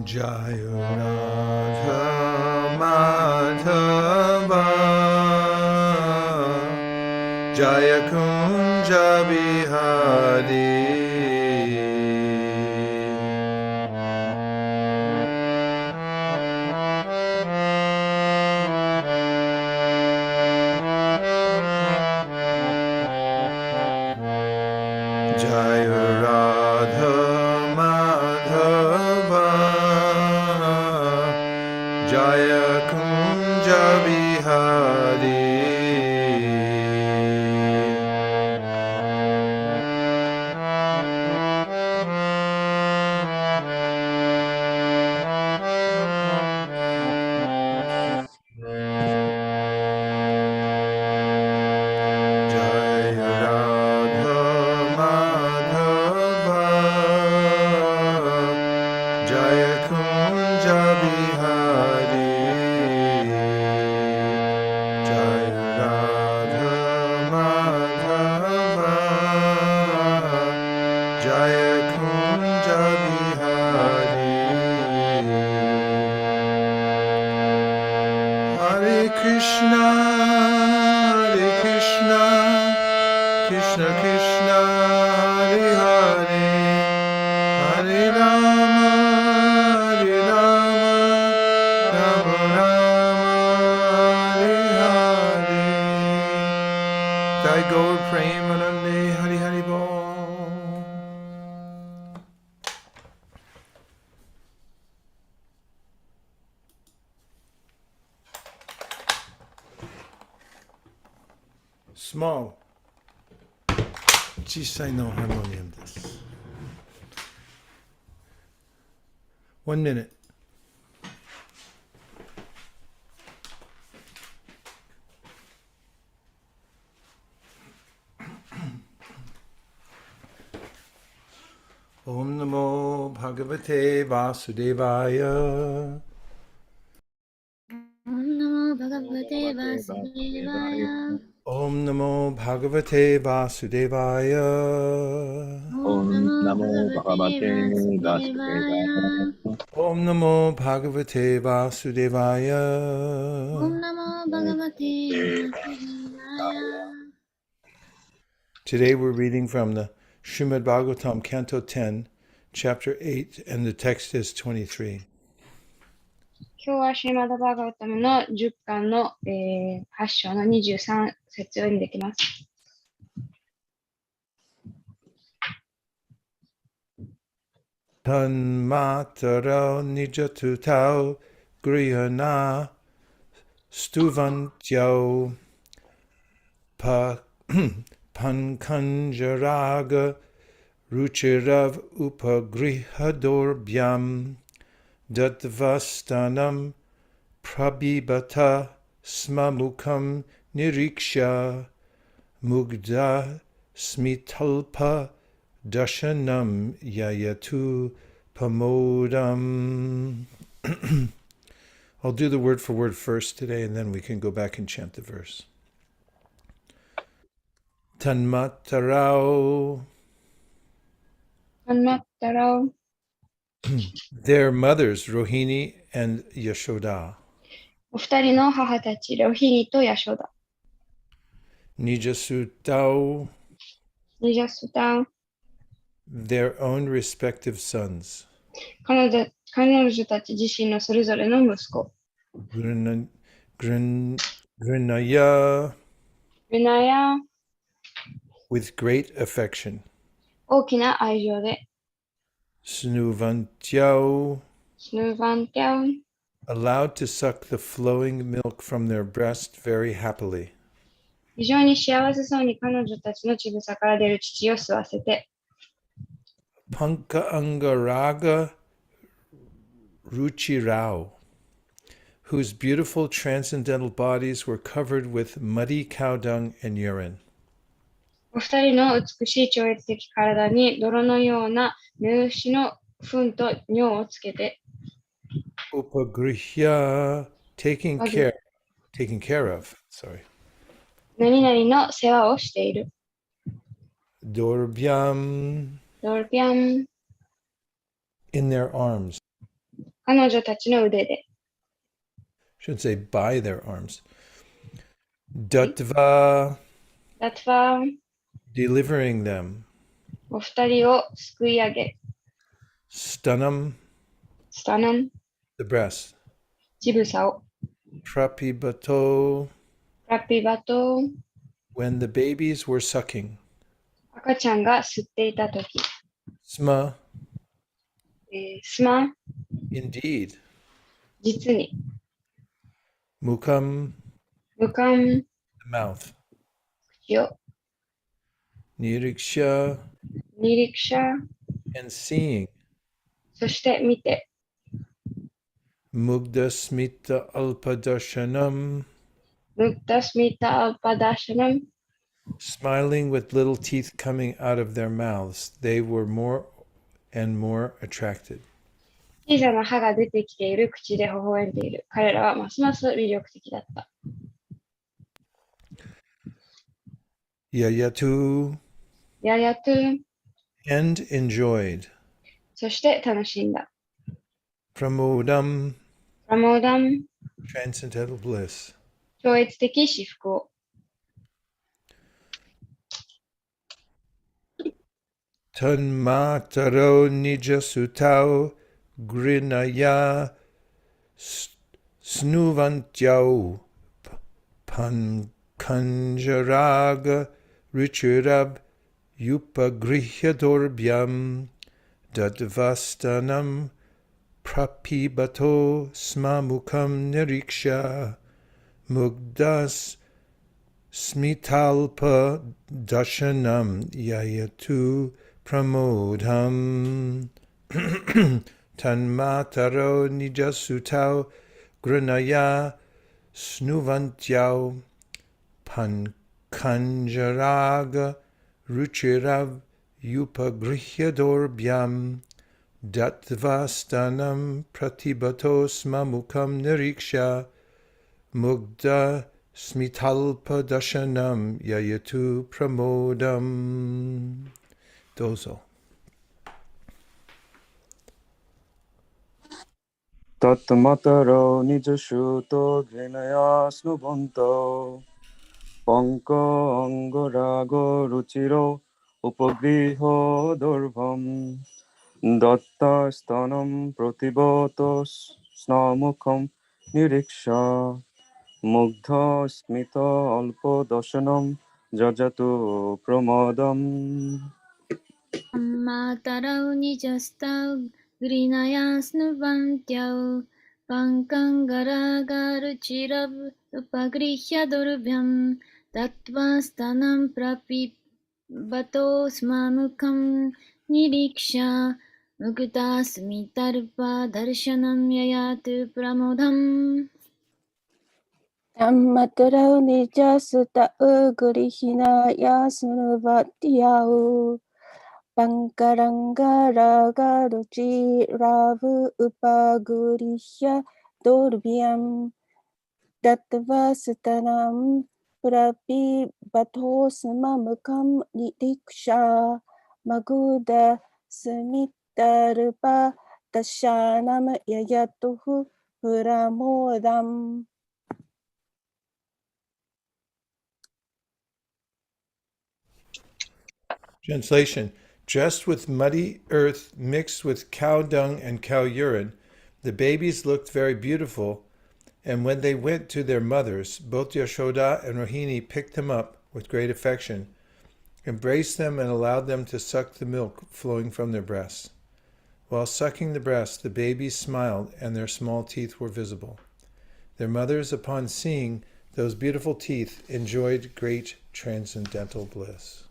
Jaya Radha Madhava Jaya Kunja Bihari Jaya Radha Madhava Jaya Kunja Bihari Jaya Radha Madhava Jaya Kunja Bihari Jaya Radha Madhava Jaya Kunja Bihari Hare Krishna Hare Krishna Krishna Krishna Hare Hare Hare Rama Hare Rama Rama Rama Hare Hare Thy Gaur Premanande Hari Hari Bol. Small 小さいのハーモニアムです。1 minute. Om Namo Bhagavate Vasudevaya. Om Namo Bhagavate Vasudevaya. Om Namo Bhagavate Vasudevaya. Om Namo Bhagavate Vasudevaya. Om Namo Bhagavate Vasudevaya. Om Namo Bhagavate Vasudevaya. Today we're reading from the Srimad Bhagavatam, Canto 10, Chapter 8, and the text is 23. 今日はシリマダ・バーガータムの10巻の、8章の23節を読んできます。Tanmataro nijatutau grihana stuvantyau pankanjaraga ruchirav upagrihadorbyam Dadvastanam prabhibata smamukam niriksha mugda smitalpa dashanam yayatu pamodam. I'll do the word for word first today, and then we can go back and chant the verse. Tanmatarao. Tanmattarao. Their mothers, Rohini and Yashoda. お二人の母たち、ロヒニとヤショダ。Nijasutao. ニジャスタン。Their own respective sons. 彼女たち自身のそれぞれの息子。Grinaya. ルナヤ。With great affection. 大きな愛情で。Snuvantyao. スヌーバンテャウン。Allowed to suck the flowing milk from their breast very happily. 非常に幸せそうに彼女たちの乳房から出る乳を吸わせて。Panka Angaraga Ruchirao, whose beautiful transcendental bodies were covered with muddy cow dung and urine. お二人の美しい超越的体に泥のような乳牛の糞と尿をつけて。Upagrihya, taking care of. 何々の世話をしている。Dorbyam. ドルピャン。In their arms. 彼女たちの腕で。Should say by their arms. Datva, ラトファー delivering them. お二人を救い上げ、Stunam, スタナム、 the breast. 乳房を、Prapibato, ラピバト、 when the babies were sucking. 赤ちゃんが吸っていたとき、Sma, スマ、 indeed. 実に、Mukam, 無冠、 the mouth. 口を、Niriksha, 二陸者、 and seeing. そして見て、 Mugda smita alpadarshanam, ムッタスミタアルパダシャナム、 smiling with little teeth coming out of their mouths. They were more and more attracted. 小さな歯が出てきている口で微笑んでいる。彼らはますます魅力的だった。Yayatu, ややと、 and enjoyed. そして楽しんだ。Pramodam, プラモーダム、 transcendental bliss. 超越的至福を。Tanmataro nijasutau grinaya snuvantyau pankanjaraga richirab yupagrihyadorbhyam dadvastanam prapibato smamukam niriksha mugdas smitalpa dashanam yayatu pramodham tanmataro nijasutau granaya snuvantyau pankanjaraga ruchirav yupagrihyadorbhyam datvastanam pratibato smamukam niriksha mugda smitalpa dashanam yayatu pramodam. Dozo. Tatmataro nijashuto grinaya snubhanto panka angarago ruchiro upagriho dorvam datta stanam pratibato snamukham niriksha mugdha smita alpo dashanam jajatu pramadam. Mattarau nijastau grinayasnuvantyau pankangaragaruchirav upagrihyadurbhyam tattvastanam prapibato smamukham niriksha mugdasmitarpa darshanam yayatu pramodham. Tammatarau nijasutau grihinayasnuvatiyau pankarangaragaruchi ravu upagurihya dorbyam dattvastanam prapibatosmamukam niriksha maguda smitarpa dashanam yayatuhu pramodam. Translation. Dressed with muddy earth mixed with cow dung and cow urine, the babies looked very beautiful, and when they went to their mothers, both Yashoda and Rohini picked them up with great affection, embraced them, and allowed them to suck the milk flowing from their breasts. While sucking the breast, the babies smiled, and their small teeth were visible. Their mothers, upon seeing those beautiful teeth, enjoyed great transcendental bliss.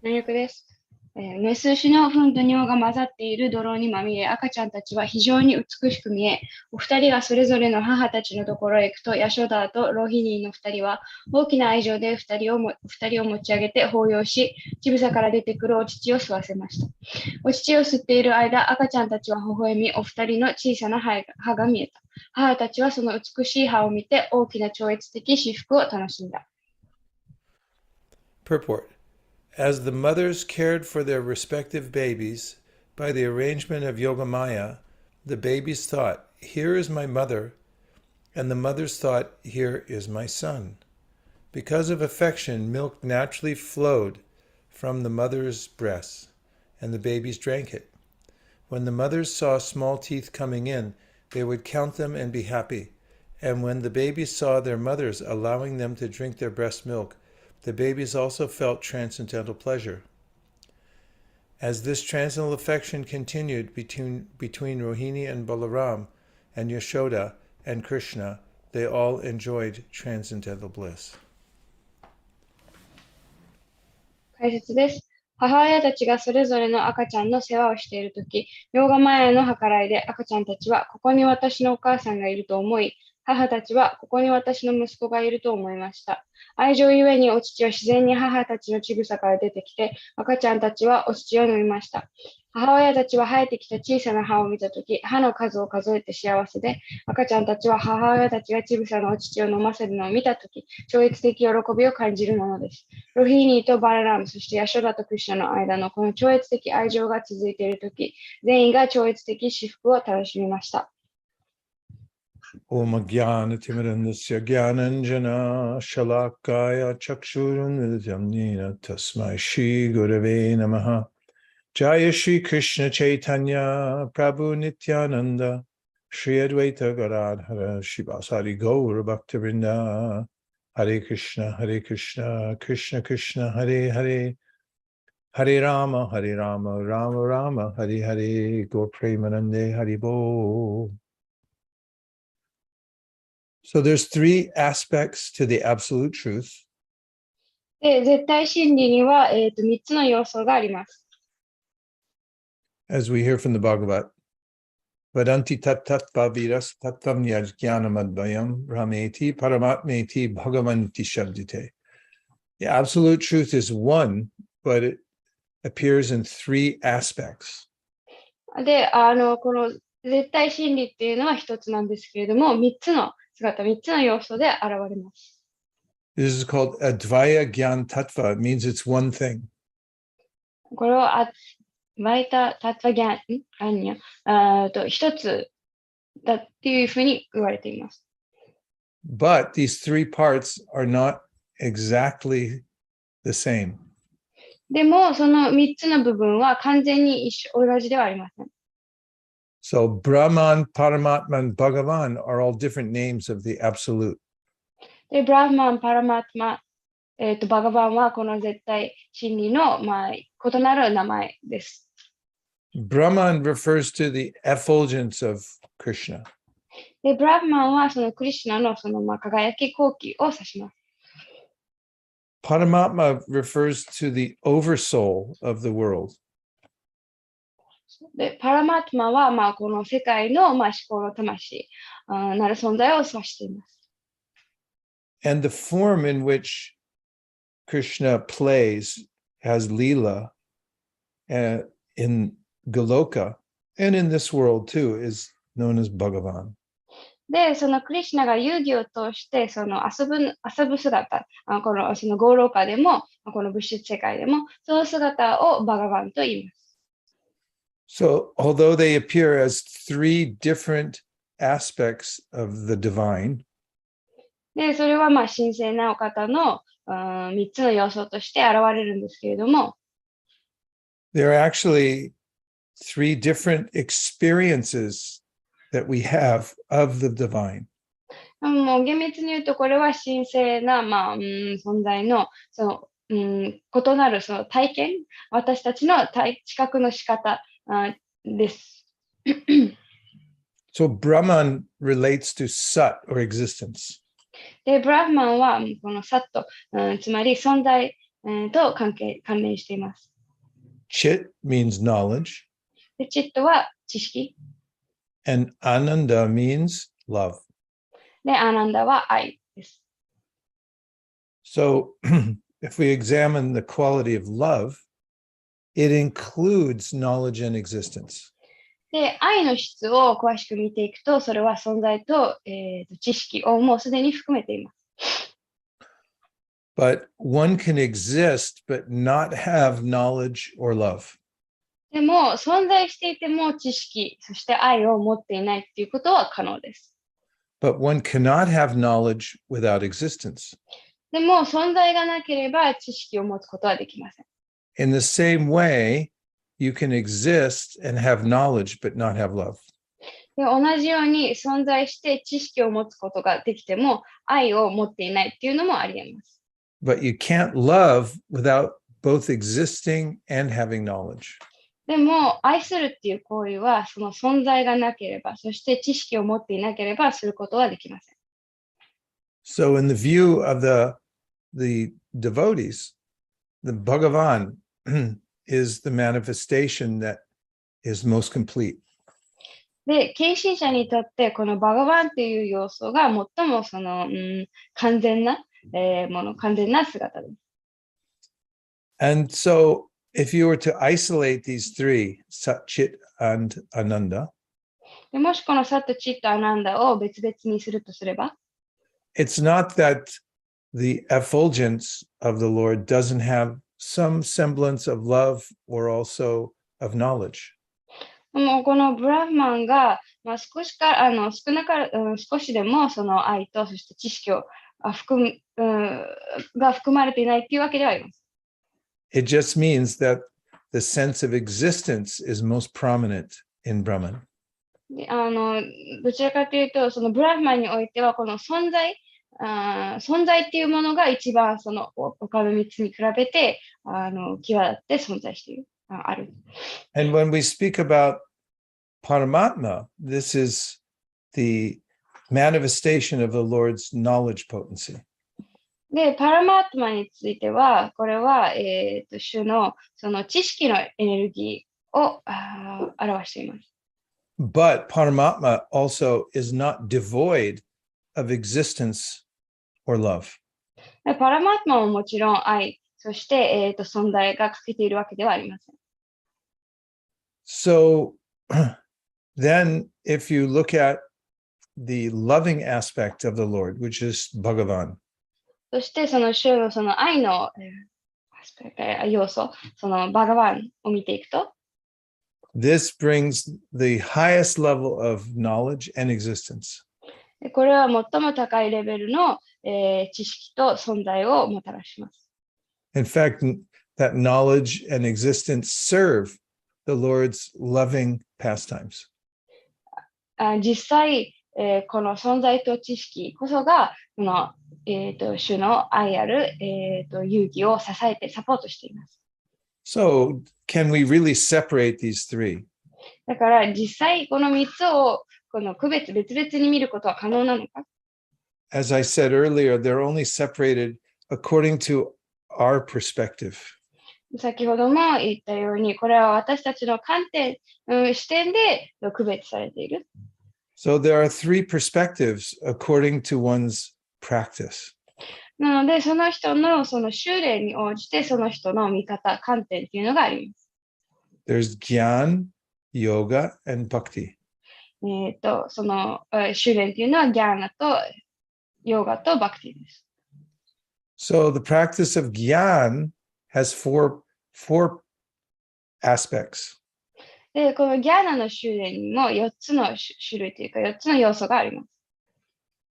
入力です。メス牛の糞と尿が混ざっている泥にまみれ、赤ちゃんたちは非常に美しく見え、お二人がそれぞれの母たちのところへ行くと、ヤショダーとロヒニーの二人は大きな愛情で二人を持ち上げて抱擁し、乳房から出てくるお乳を吸わせました。お乳を吸っている間、赤ちゃんたちは微笑み、お二人の小さな歯が見えた。母たちはその美しい歯を見て、大きな超越的至福を楽しんだ。Purport. As the mothers cared for their respective babies By the arrangement of Yogamaya, the babies thought, "Here is my mother," and the mothers thought, "Here is my son." Because of affection, milk naturally flowed from the mother's breasts, and the babies drank it. When the mothers saw small teeth coming in, they would count them and be happy. And when the babies saw their mothers allowing them to drink their breast milk, the babies also felt transcendental pleasure. As this transcendental affection continued between Rohini and Balaram, and Yashoda and Krishna, they all enjoyed transcendental bliss. 解説です。母親たちがそれぞれの赤ちゃんの世話をしているとき、ヨーガマヤの計らいで赤ちゃんたちはここに私のお母さんがいると思い、母たちはここに私の息子がいると思いました。愛情ゆえにお乳は自然に母たちの乳房から出てきて、赤ちゃんたちはお乳を飲みました。母親たちは生えてきた小さな歯を見たとき、歯の数を数えて幸せで、赤ちゃんたちは母親たちが乳房のお乳を飲ませるのを見たとき、超越的喜びを感じるものです。ロヒーニーとバララム、そしてヤショダとクリシュナの間のこの超越的愛情が続いているとき、全員が超越的至福を楽しみました。Om Jnana Timirandasya Jnananjana Shalakaya Chakshurunvidamnina Tasmai Shri Gurave Namaha Jaya Shri Krishna Chaitanya Prabhu Nityananda Shri Advaita Gadadhara Shivasari Gaura Bhaktivinoda Hare Krishna Krishna Krishna Hare Hare Hare Rama Rama Rama Hare Hare Gaur Premanande Haribo. So there's three aspects to the absolute truth. で、絶対真理には、3つの要素があります。As we hear from the Bhagavad, Vadanti tat tattva viras tattvam yajnanamadvayam rameti paramatmeti bhagavanti shabdite. The absolute truth is one, but it appears in three aspects. で、この絶対真理っていうのは一つなんですけれども、3つの要素で現れます。This is called Advaya Gyan Tattva. It means it's one thing. これをワイタタッタギャン、一つだっていうふうに言われています。But these three parts are not exactly the same. でも、その3つの部分は完全に同じではありません。So Brahman, Paramatman, Bhagavan are all different names of the absolute. で、ブラフマン、パラマトマ、バガバンはこの絶対真理の、異なる名前です。Brahman refers to the effulgence of Krishna. で、ブラフマンはそのクリシュナのその輝き光輝を指します。Paramatma refers to the oversoul of the world. で、パラマトマは、この世界の、思考の魂なる存在を指しています。And the form in which Krishna plays as Leela in Goloka and in this world too is known as Bhagavan. で、そのクリシュナが遊戯を通してその遊ぶ姿、そのゴーローカでも、この物質世界でも、その姿をバガバンと言います。So, although they appear as three different aspects of the divine, で、それは神聖なお方の3つの要素として現れるんですけれども、there are actually three different experiences that we have of the divine. もう厳密に言うと、これは神聖な、存在の異なるその体験、私たちの知覚の仕方です。So Brahman relates to Sat or existence. で、ブラフマンはこのサット、つまり存在と関連しています。Chit means knowledge. で、チットは知識。And Ananda means love. で、アナンダは愛です。So if we examine the quality of love, it includes knowledge and existence. で、愛の質を詳しく見ていくと、それは存在と、知識をもうすでに含めています。But one can exist but not have knowledge or love. でも、存在していても知識、そして愛を持っていないっていうことは可能です。But one cannot have knowledge without existence. でも、存在がなければ知識を持つことはできません。In the same way, you can exist and have knowledge but not have love. で同じように存在して知識を持つことができても愛を持っていないっていうのもありえます。But you can't love without both existing and having knowledge. でも、愛するっていう行為はその存在がなければ、そして知識を持っていなければすることはできません。So in the view of the devotees, the Bhagavan is the manifestation that is most complete. で、献身者にとってこのバガバンっていう要素が最もその、完全な、完全な姿です。And so if you were to isolate these three, Sat, Chit, and Ananda, でもしこのサット、チット、アナンダを別々にするとすれば、it's not that the effulgence of the Lord doesn't have some semblance of love or also of knowledge. もうこのブラフマンが、少しか少なか、少しでもその愛とそして知識をが含まれていないっていうわけではあります。It just means that the sense of existence is most prominent in Brahman. でどちらかというと、そのブラフマンにおいては、この存在っていうものが一番その他の3つに比べて際立って存在している。ある。And when we speak about Paramatma, this is the manifestation of the Lord's knowledge potency. で、パラマートマについては、これは、主のその知識のエネルギーを表しています。But Paramatma also is not devoid of existence or love. でパラマートマももちろん愛、そして、存在が欠けているわけではありません。So then, if you look at the loving aspect of the Lord, which is Bhagavan, そしてその主のその愛の要素、そのバガバンを見ていくと、this brings the highest level of knowledge and existence. これは最も高いレベルの、知識と存在をもたらします。In fact, that knowledge and existence serve the Lord's loving pastimes. 実際、この存在と知識こそがこの、主の愛ある、勇気を支えてサポートしています。So, can we really separate these three? だから実際この3つをこの別々に見ることは可能なのか？ As I said earlier, they're only separated according to our perspective. 先ほども言ったように、これは私たちの観点、視点で区別されている。So there are three perspectives according to one's practice. なので、その人のその修練に応じて、その人の見方、観点っていうのがあります。There's Gyan, Yoga, and Bhakti. その修練っていうのはギャーナとヨガとバクティです。So the practice of Gyan has four aspects. で、このギャーナの修練にも4つの種類というか4つの要素があります。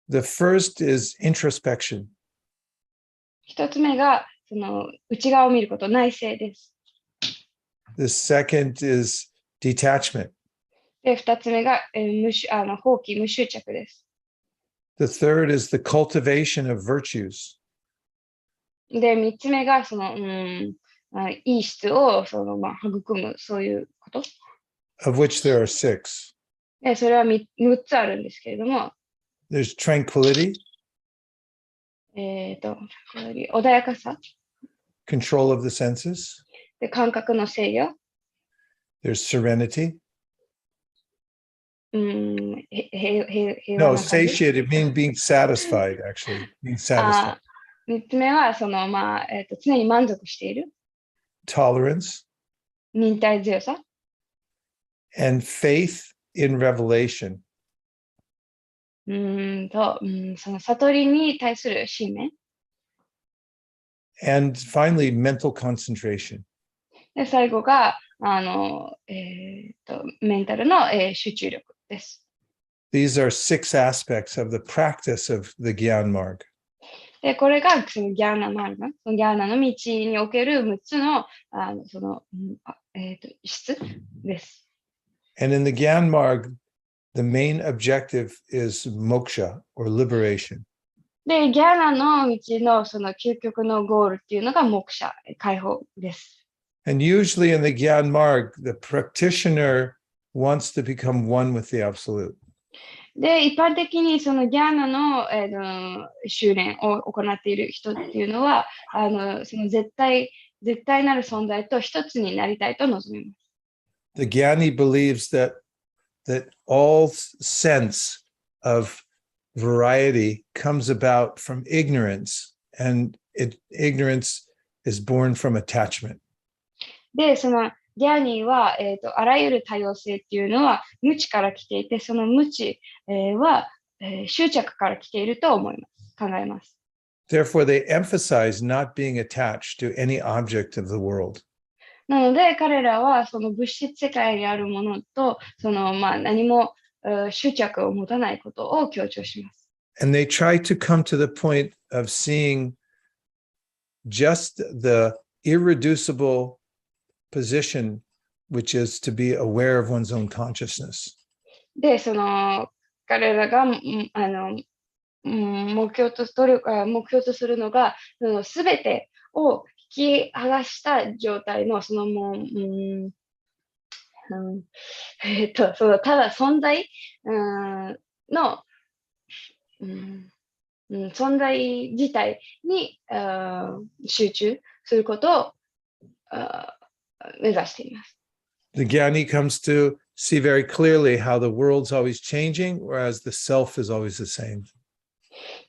The first is introspection. 1つ目がその内側を見ること、内省です。The second is detachment. で、2つ目が、放棄、無執着です。The third is the cultivation of virtues. で、3つ目がその、いい質を育む、そういうこと。Of which there are 6. で、それは 6つあるんですけれども、There's tranquility, 穏やかさ、control of the senses. で感覚の制御、There's serenity. 平和 No, な感じ。satiated means being satisfied, actually. Being satisfied. 3つ目は常に満足している。Tolerance 忍耐強さ。and faith in revelation. その悟りに対する信念。And finally, mental concentration. で、最後が、メンタルの、集中力です。These are 6 aspects of the practice of the Gyan Marg. で、これがそのギャーナマルガ、そのギャーナの道における6つの、質です。And in the Gyan Marg, the main objective is moksha or liberation. で、ギャーナの道のその究極のゴールっていうのが目者、解放です。And usually in the Gyan Marg, the practitioner wants to become one with the Absolute. で、一般的にそのギャーナの、修練を行っている人っていうのは、その絶対なる存在と一つになりたいと望みます。The Gyani believes that all sense of variety comes about from ignorance, and ignorance is born from attachment. で、そのギャーニーは、あらゆる多様性っていうのは無知から来ていて、その無知、は、執着から来ていると思います。考えます。Therefore, they emphasize not being attached to any object of the world. なので、彼らはその物質世界にあるものと、その何も執着を持たないことを強調します。And they try to come to the point of seeing just the irreducible position, which is to be aware of one's own consciousness. で、その彼らが目標とするのが、すべてを引き剥がした状態の、そのもう、そのただ存在の、存在自体に集中することを目指しています。The Gyani comes to see very clearly how the world's always changing, whereas the self is always the same.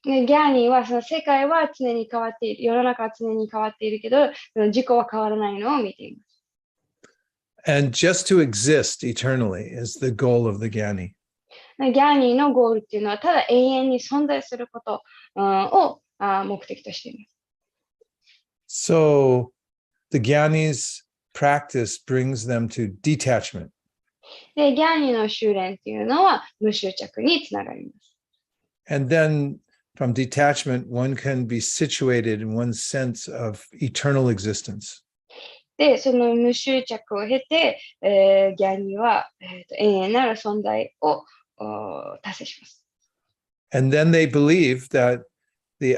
でギャーニーはその世界は常に変わっている、世の中は常に変わっているけど、自己は変わらないのを見ています。And just to exist eternally is the goal of the Gyani. ギャーニーのゴールっていうのは、ただ永遠に存在することを目的としています。So the Gyani's practice brings them to detachment. で、ギャーニーの修練っていうのは無執着につながります。And then from detachment, one can be situated in one's sense of eternal existence. で、その無執着を経て、ギャーニーは、永遠なる存在を達成します。And then they believe that the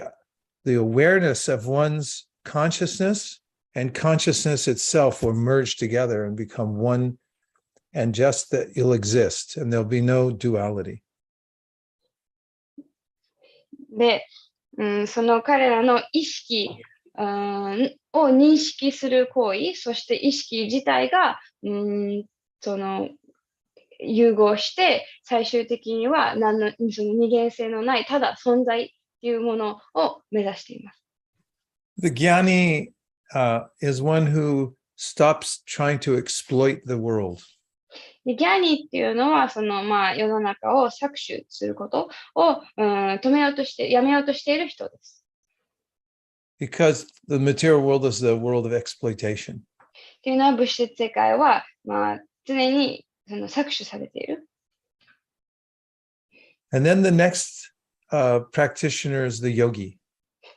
awareness of one's consciousness and consciousness itself will merge together and become one, and just that you'll exist, and there'll be no duality. で、その彼らの意識を認識する行為、そして意識自体がその融合して、最終的にはその二元性のない、ただ存在っていうものを目指しています。The Gyani is one who stops trying to exploit the world. でギャーニーっていうのは、その世の中を搾取することをやめようとしている人です。Because the material world is the world of exploitation. っていうのは、物質世界は、常に搾取されている。And then the next practitioner is the yogi.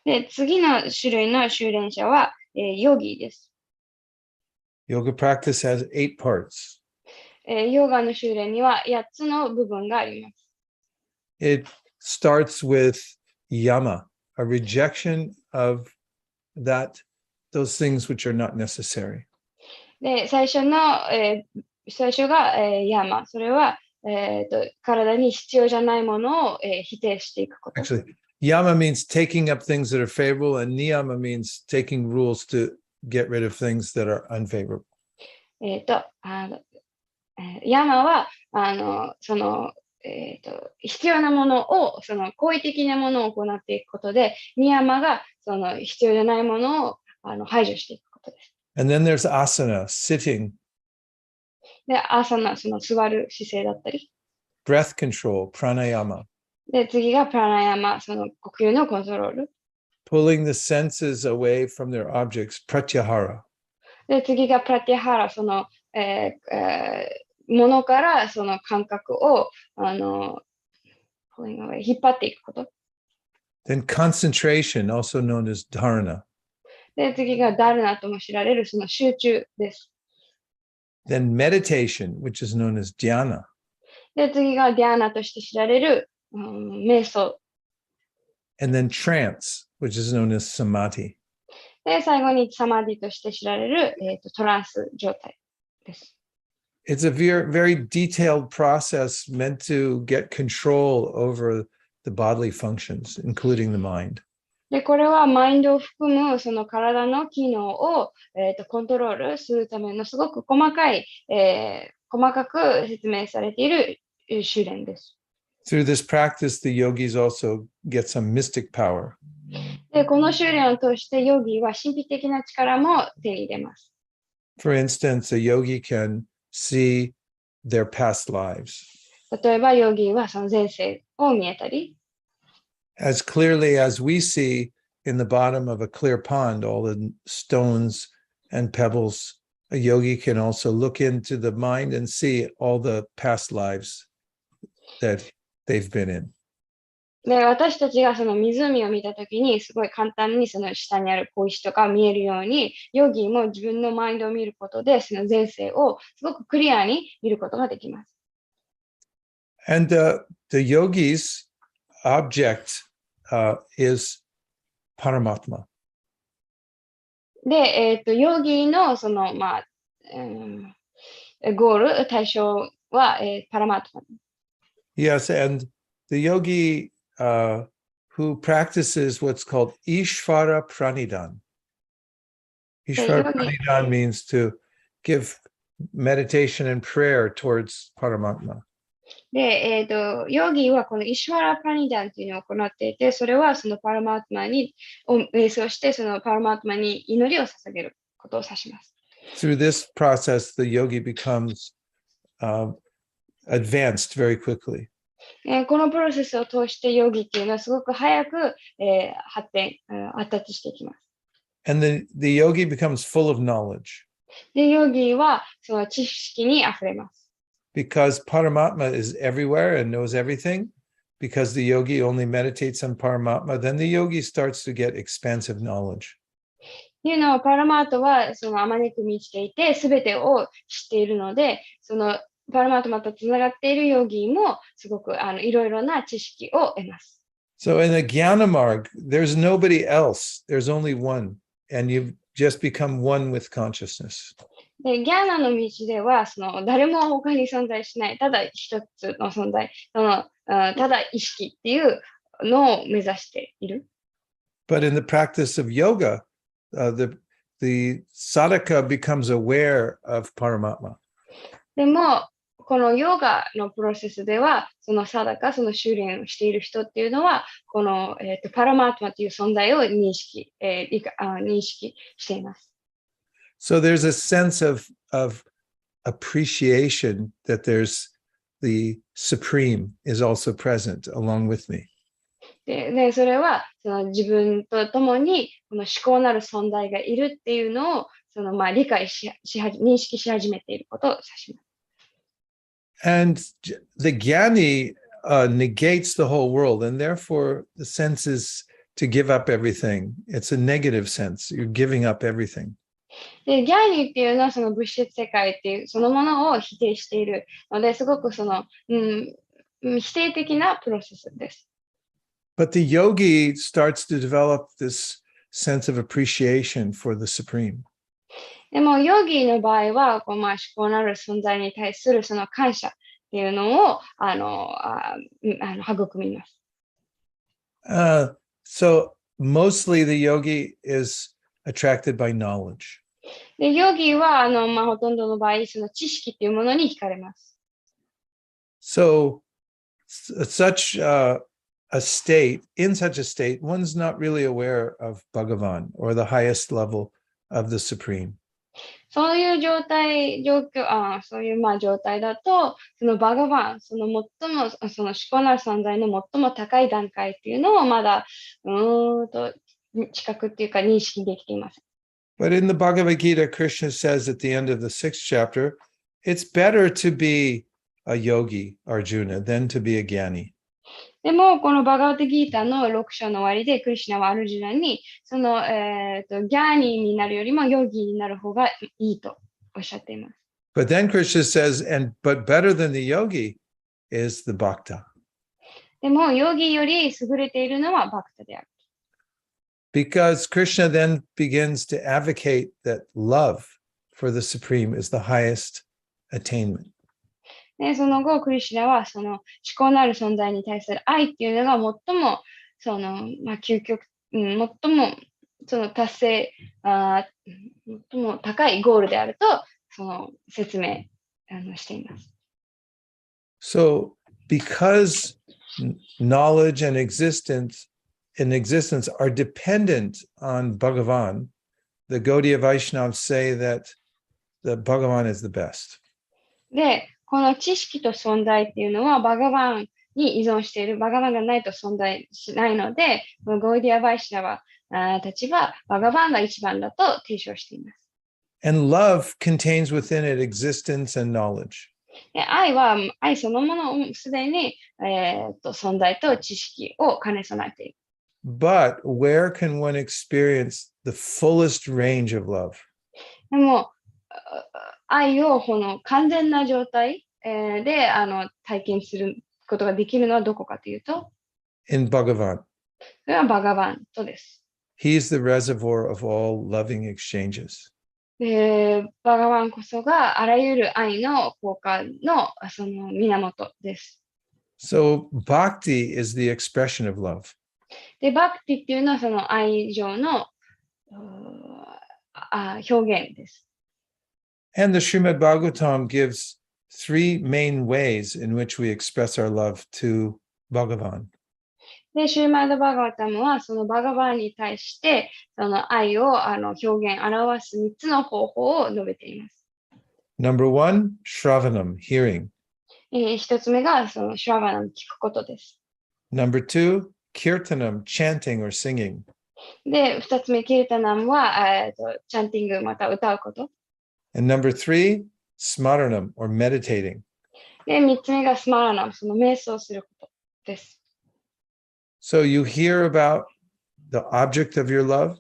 で、次の種類の修練者は、ヨギです。Yoga practice has 8 parts. ヨガの修練には8つの部分があります。It starts with yama, a rejection of those things which are not necessary. で、最初が、ヤマ。それは、体に必要じゃないものを、否定していくこと。Actually, yama means taking up things that are favorable, and niyama means taking rules to get rid of things that are unfavorable. ヤマは必要なものを、好意的なものを行っていくことで、ニヤマが必要じゃないものを排除していくことです。And then there's asana, sitting. で、アーサナ、座る姿勢だったり。Breath control, pranayama. で、次がプラナヤマ、呼吸のコントロール。Pulling the senses away from their objects, pratyahara. で、次がプラティハラ、その、ものからその感覚を、引っ張っていくこと。Then concentration, also known as dharana. で、次がダルナとも知られるその集中です。Then meditation, which is known as dhyana. で、次がディアナとして知られる、瞑想。And then trance, which is known as samadhi. で、最後にサマディとして知られる、トランス状態です。It's a very detailed process meant to get control over the bodily functions, including the mind. で、これはマインドを含むその体の機能を、コントロールするためのすごく細かく説明されている修練です。Through this practice, the yogis also get some mystic power. で、この修練を通してヨギは神秘的な力も手に入れます。For instance, a yogi can see their past lives 例えばヨギはその前世を見えたり、as clearly as we see in the bottom of a clear pond all the stones and pebbles. A yogi can also look into the mind and see all the past lives that they've been in. で、私たちがその湖を見たときに、すごい簡単にその下にある小石とか見えるように、ヨギも自分のマインドを見ることで、その前世をすごくクリアに見ることができます。And the yogi's object is Paramatma. で、ヨギのその、ゴール、対象は、パラマートマ。Yes, and the yogi who practices what's called Ishvara Pranidhan. Ishvara Pranidhan means to give meditation and prayer towards Paramatma. で、ヨギはこのイシュワラ・プラニダンっていうのを行っていて、それはそのパラマートマに瞑想して、そのパラマートマに祈りを捧げることを指します。Through this process, the yogi becomes advanced very quickly. このプロセスを通してヨギっていうのはすごく早く、発達していきます。And the yogi becomes full of knowledge. で、ヨギはその知識にあふれます。Because Paramatma is everywhere and knows everything, because the yogi only meditates on Paramatma, then the yogi starts to get expansive knowledge. っていうのは、パラマートはそのあまねく満ちていて、すべてを知っているので、そのパラマートマとつながっているヨギもすごくいろいろな知識を得ます。So in the Jnanamarg, there's nobody else. There's only one, and you've just become one with consciousness. で、ギャーナの道では、その誰も他に存在しない、ただ一つの存在、ただ意識っていうのを目指している。But in the practice of yoga, the sadhaka becomes aware of Paramatma. でも、このヨガのプロセスでは、そのサダカ、その修練をしている人っていうのは、この、パラマートマという存在を認識しています。So there's a sense of appreciation that there's the Supreme is also present along with me. で、それはその自分と共にこの思考なる存在がいるっていうのを理解認識し始めていることを指します。And the Jnani negates the whole world, and therefore the sense is to give up everything. It's a negative sense. You're giving up everything. で、ギャーニーっていうのはその物質世界っていうそのものを否定しているので、すごく否定的なプロセスです。But the yogi starts to develop this sense of appreciation for the Supreme. でも、ヨギの場合は、思考なる存在に対するその感謝っていうのを育みます。So mostly the yogi is attracted by knowledge. で、ヨギはほとんどの場合、その知識っていうものに惹かれます。So such in such a state, one's not really aware of Bhagavan or the highest level of the Supreme. そういう状態だと、そのバガバン、その最も、その思考なる存在の最も高い段階っていうのをまだ、知覚っていうか認識できていません。But in the Bhagavad Gita, Krishna says at the end of the 6th chapter, it's better to be a yogi, Arjuna, than to be a jnani. でも、このバガバタギータの6章の終わりで、クリシュナはアルジュナに、ギャーニーになるよりもヨギになる方がいいとおっしゃっています。But then Krishna says, but better than the yogi is the bhakta. でも、ヨギより優れているのはバクタである。Because Krishna then begins to advocate that love for the Supreme is the highest attainment. で、その後、クリシュナは、その思考のある存在に対する愛っていうのが最も、究極、最も、達成、最も高いゴールであると、説明しています。So, because knowledge and existence are dependent on Bhagavan, the Gaudiya Vaishnavas say that the Bhagavan is the best. で、この知識と存在っていうのはバガバンに依存している。バガバンがないと存在しないので、ゴーディア・バイシナワたちはバガバンが一番だと提唱しています。And love contains within it existence and knowledge. で、愛そのものをすでに、存在と知識を兼ね備えている。But where can one experience the fullest range of love? でも、愛をこの完全な状態、で体験することができるのはどこかというと、In Bhagavan. それはバガバンとです。He is the reservoir of all loving exchanges. で、バガバンこそがあらゆる愛の交換のその源です。So bhakti is the expression of love. で、バクティっていうのはその愛情の表現です。And the Srimad Bhagavatam gives 3 main ways in which we express our love to Bhagavan. で、シューマイド・バガバタムはそのバガバンに対してその愛を表す3つの方法を述べています。Number 1, Shravanam, hearing. 1つ目がそのシュラバナム、聞くことです。Number 2, Kirtanam, chanting or singing. で、2つ目、キルタナムはチャンティング、また歌うこと。And number 3, Smaranam or meditating. で、3つ目がスマラナム、その瞑想することです。So you hear about the object of your love,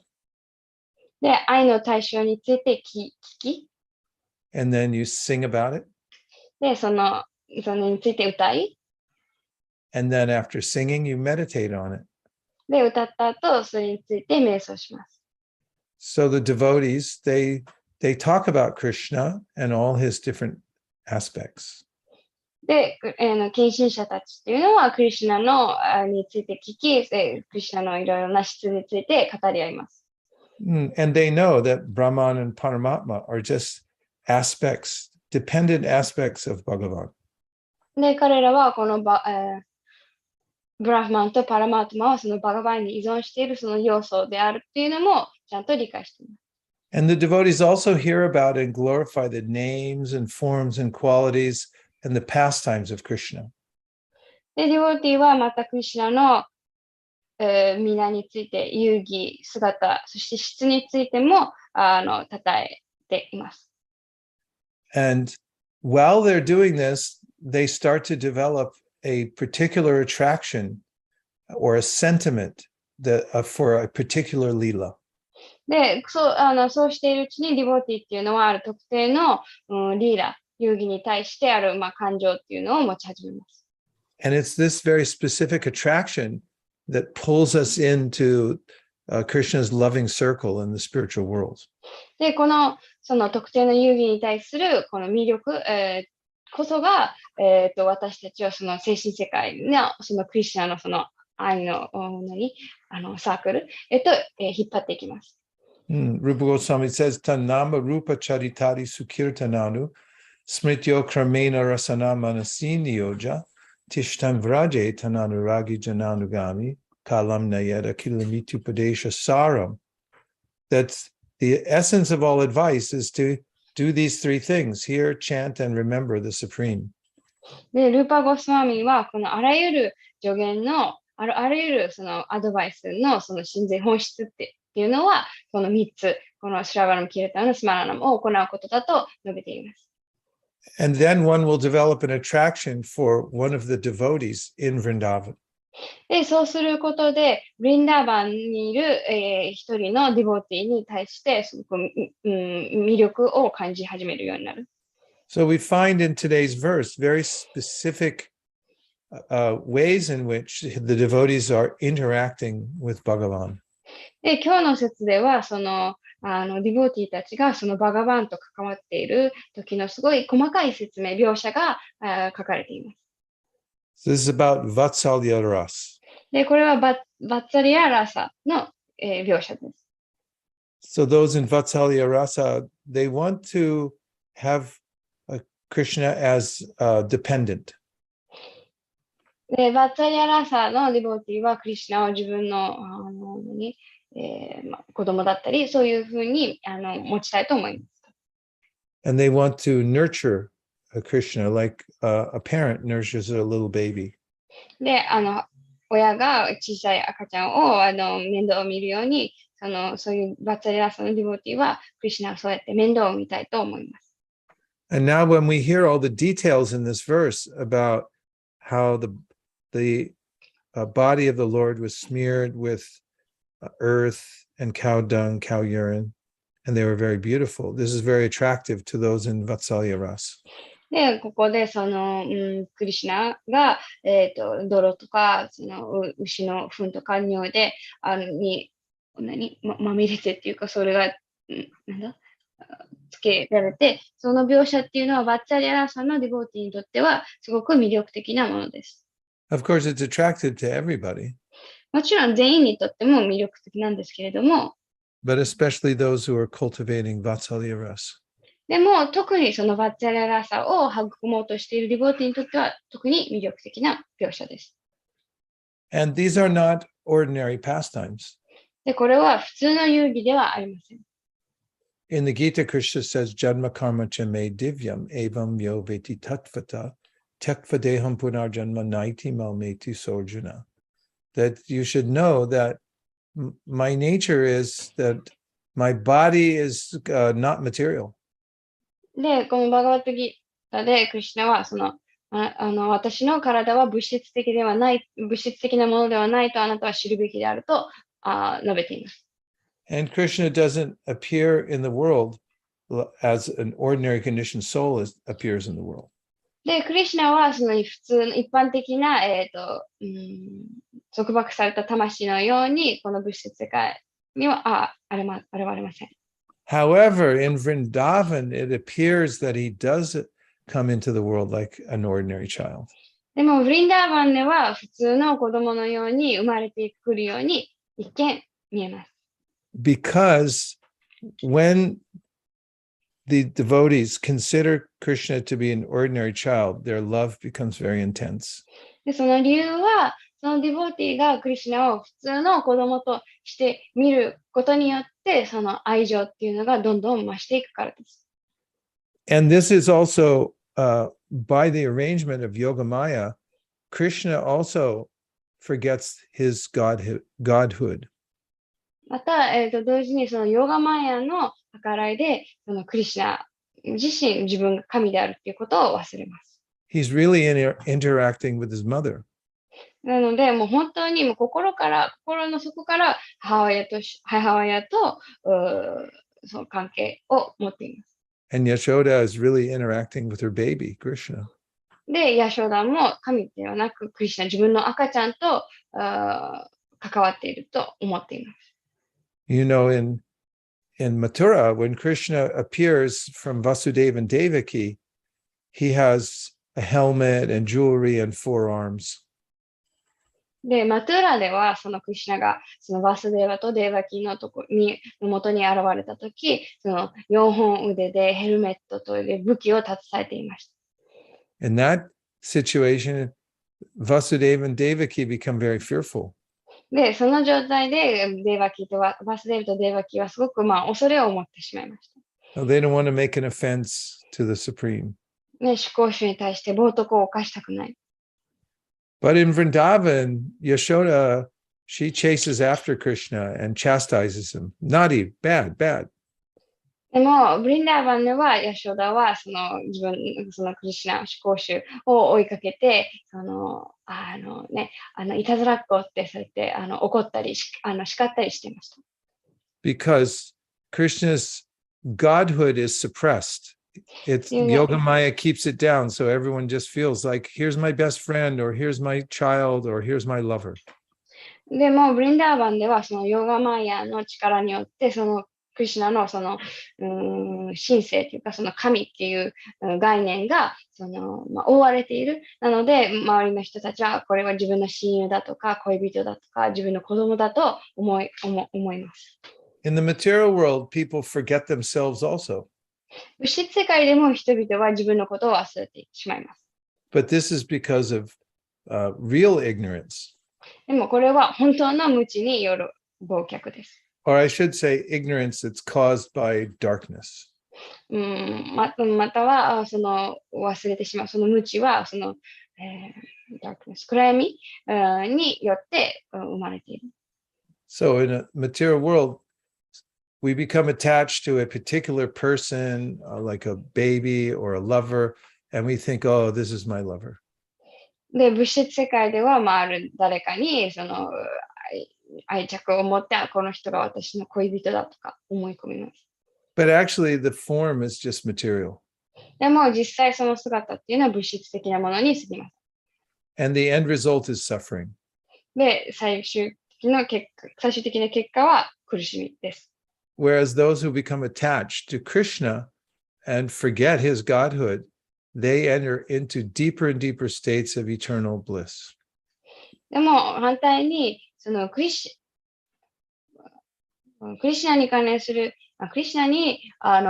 で、愛の対象について聞き、and then you sing about it. で、それについて歌い、And then after singing, you meditate on it. で、歌った後、それについて瞑想します。So the devotees, they talk about Krishna and all his different aspects. で、献身者たちっていうのは、クリシュナのについて聞き、クリシュナのいろいろな質について語り合います。And they know that Brahman and Paramatma are just aspects, dependent aspects of Bhagavan. で、彼らはこのブラフマンとパラマートマはそのバガバンに依存しているその要素であるっていうのもちゃんと理解しています。And the devotees also hear about and glorify the names and forms and qualities and the pastimes of Krishna. で、ディボーティーはまたクリシュナの、皆について、遊戯、姿、そして質についても称えています。And while they're doing this, they start to develop a particular attraction or a sentiment for a particular lila. で、そうしているうちにディボーティーっていうのはある特定の、リーラ、遊戯に対してある、感情っていうのを持ち始めます。And it's this very specific attraction that pulls us into Krishna's loving circle in the spiritual world. で、その特定の遊戯に対するこの魅力、こそが、私たちをその精神世界のそのクリスチャンのその愛のサークルへと、引っ張っていきます。Rupa Goswami says, Tanama Rupa Charitari Sukirtananu Smrityo Kramena Rasana Manasini Yoja Tishtan Vraje Tananuragi Jananugami Kalam Nayeda Kilamitu Padesha Saram. That's the essence of all advice is to do these 3 things: hear, chant, and remember the Supreme. で、ルーパ・ゴスワミはこのあらゆる助言のあらゆるそのアドバイスのその真髄本質っていうのはこの3つこのスラバナム、キルタナム、スマラナムを行うことだと述べています。And then one will develop an attraction for one of the devotees in Vrindavan. で、そうすることで、ブリンダーバンにいる、一人のディボティに対して、すごく、魅力を感じ始めるようになる。So we find in today's verse very specific ways in which the devotees are interacting with Bhagavan. で、今日の説では、その、ディボティたちがそのバガバンと関わっている時のすごい細かい説明、描写が書かれています。So this is about Vatsalya Ras. で、これはバッツァリアラサの、描写です。So those in Vatsalya Rasa, they want to have Krishna as dependent. で、バッツァリアラサのディボティはクリシュナを自分の、子供だったり、そういうふうに持ちたいと思います。And they want to nurture Krishna like a parent nurtures a little baby. で、親が小さい赤ちゃんを面倒を見るように、そういうバッツァリアラサのディボティはクリシュナをそうやって面倒を見たいと思います。And now when we hear all the details in this verse about how the body of the Lord was smeared with earth and cow dung, cow urine, and they were very beautiful. This is very attractive to those in Vatsalya Ras. で、ここでクリシュナが、泥とか、牛の糞とか尿で、まみれてっていうか、それが、つけられて、その描写っていうのは、バッツァリアラさんのディボーティにとっては、すごく魅力的なものです。Of course, it's attractive to everybody. もちろん全員にとっても魅力的なんですけれども、but especially those who are cultivating Vatsalya Ras. でも、特にそのバッツァリアラサを育もうとしているディボーティにとっては、特に魅力的な描写です。And these are not ordinary pastimes. で、これは普通の遊戯ではありません。In the Gita, Krishna says, Janma karma cha me divyam evam yo veti tatvata tekva deham punarjanma naiti malmeti sojana. That you should know that my nature is that my body is not material. で、このバガバットギターで、クリシュナは私の体は物質的ではない、物質的なものではないとあなたは知るべきであると述べています。And Krishna doesn't appear in the world as an ordinary conditioned soul appears in the world. で、クリシュナはその普通の一般的な、束縛された魂のように、この物質世界には現れません。However, in Vrindavan, it appears that he does come into the world like an ordinary child. でも、ブリンダーバンでは普通の子供のように生まれてくるように一見見えます。Because when the devotees consider Krishna to be an ordinary child, their love becomes very intense. で、その理由は、そのディボーティーがクリシュナを普通の子供として見ることによって、その愛情っていうのがどんどん増していくからです。And this is also by the arrangement of Yogamaya, Krishna also forgets his godhood. また、同時にそのヨガマヤの計らいで、そのクリシュナ自身、自分が神であるっていうことを忘れます。He's really interacting with his mother. なので、もう本当にもう心の底から母親とその関係を持っています。And Yashoda is really interacting with her baby, Krishna. で、ヤショダも神ではなく、クリシュナ自分の赤ちゃんと関わっていると思っています。You know, in Mathura, when Krishna appears from Vasudeva and Devaki, he has a helmet and jewelry and 4 arms. で、マトゥーラでは、そのクリシュナが、そのバスデーバとデーバキの元に現れたとき、その4本腕でヘルメットと武器を携えていました。In that situation, Vasudeva and Devaki become very fearful. で、その状態でバスデーバとデーバキはすごく恐れを持ってしまいました。They don't want to make an offense to the Supreme. ね、主公主に対して冒涜を犯したくない。But in Vrindavan, Yashoda, she chases after Krishna and chastises him. Naughty, bad. でも、ブリンダーバンでは、ヤショダは、自分、クリシュナ、思考集を追いかけて、いたずらっ子ってそうやって、怒ったり叱ったりしてました。because Krishna's godhood is suppressed. It's Yogamaya keeps it down, so everyone just feels like, here's my best friend, or here's my child, or here's my lover. でも、ブリンダーバンでは、ヨガマヤの力によって、クリシュナの神聖というか、神っていう概念が、覆われている。なので、周りの人たちは、これは自分の親友だとか、恋人だとか、自分の子供だと思います。In the material world, people forget themselves also. 物質世界でも人々は自分のことを忘れてしまいます。But this is because of real ignorance. でもこれは本当の無知による忘却です。Or I should say ignorance that's caused by darkness. または忘れてしまう。その無知はdarkness 暗闇によって生まれている。So in a material world, we become attached to a particular person, like a baby or a lover, and we think, oh, this is my lover. で、物質世界では、ある誰かに愛着を持って、この人が私の恋人だとか思い込みます。But actually, the form is just material. でも、実際その姿っていうのは物質的なものに過ぎます。And the end result is suffering. で、最終的な結果は苦しみです。Whereas those who become attached to Krishna and forget his godhood, they enter into deeper and deeper states of eternal bliss. でも反対に、クリシナに関連する、クリシナに、愛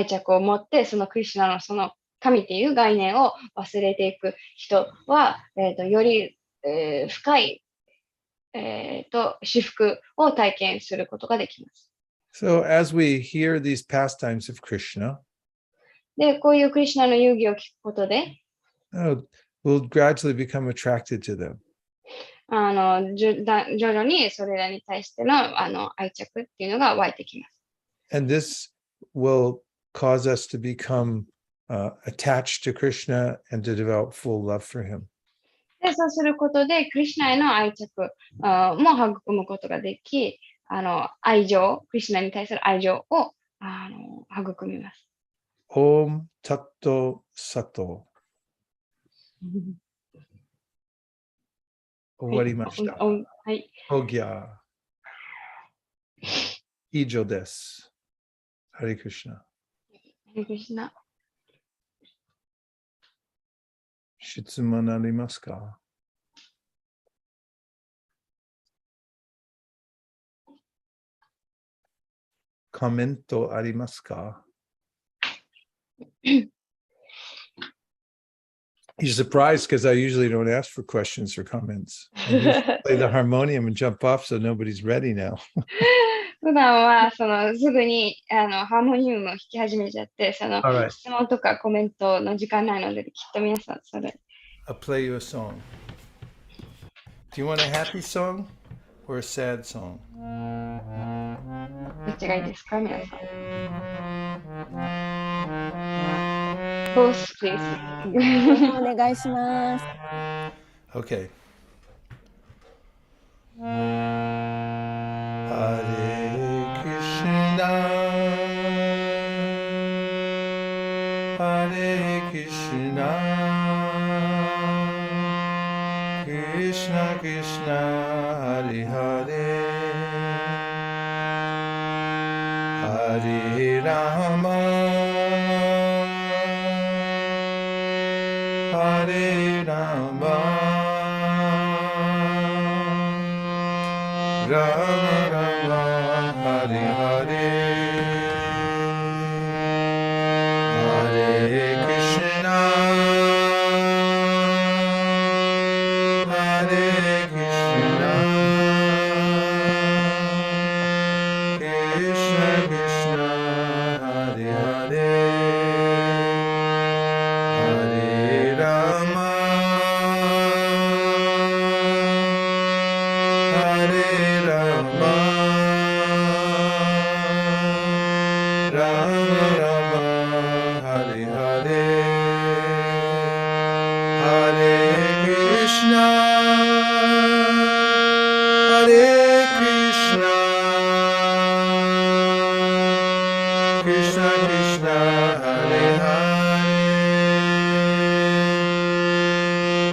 着を持って、クリシナの神っていう概念を忘れていく人は、より、深い、至福を体験することができます。So as we hear these pastimes of Krishna, で、こういうクリシナの遊戯を聞くことで、we'll gradually become attracted to them. 徐々にそれらに対しての愛着っていうのが湧いてきます。And this will cause us to become attached to Krishna and to develop full love for him. で、そうすることで、クリシナへの愛着も育むことができ、クリシナに対する愛情を育みます。Om Tato Sato. 終わりました。はい。おぎゃ。以上です。ハレクリシナ。ハレクリシナ。質問ありますか？コメントありますか？ You're surprised because I usually don't ask for questions or comments. I usually play the harmonium and jump off so nobody's ready now. 普段はすぐにハーモニウムを弾き始めちゃって、Alright. 質問とかコメントの時間ないので、きっと皆さんそれ。I'll play you a song. Do you want a happy song or a sad song? どっちがいいですか、皆さん。Both, please. お願いします。Okay. Hare Krishna, Hare Krishna, Krishna Krishna, Hare Hare, Hare Rama, Hare Rama, Rama Rama, Hare Hare, Hare Krishna, Hare Krishna, Krishna Krishna, Hare Hare, Hare Rama, Hare Rama, Krishna Krishna Hare Hare